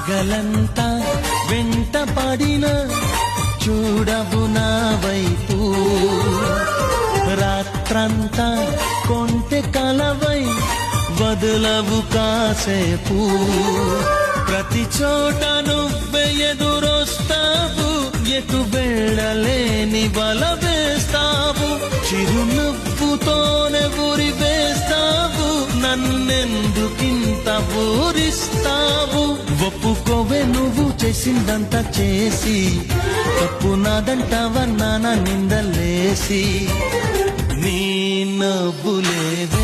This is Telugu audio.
పగలంతా వెంట పడిన చూడవు నా వైపు, రాత్రంతా కొంటె కలవై వదలవు కాసేపు. ప్రతి చోట నువ్వే ఎదురొస్తావు, ఎటు వెళ్ళలేని బల వేస్తావు. చిరునవ్వుతోనే ఊరి వేస్తావు, నన్నెందుకింత ఊరిస్తావు. ఒప్పుకోవే నువ్వు చేసిందంతా చేసి, తప్పు నాదంటావా నాన్న నిందలేసి. నీ నవ్వులేవే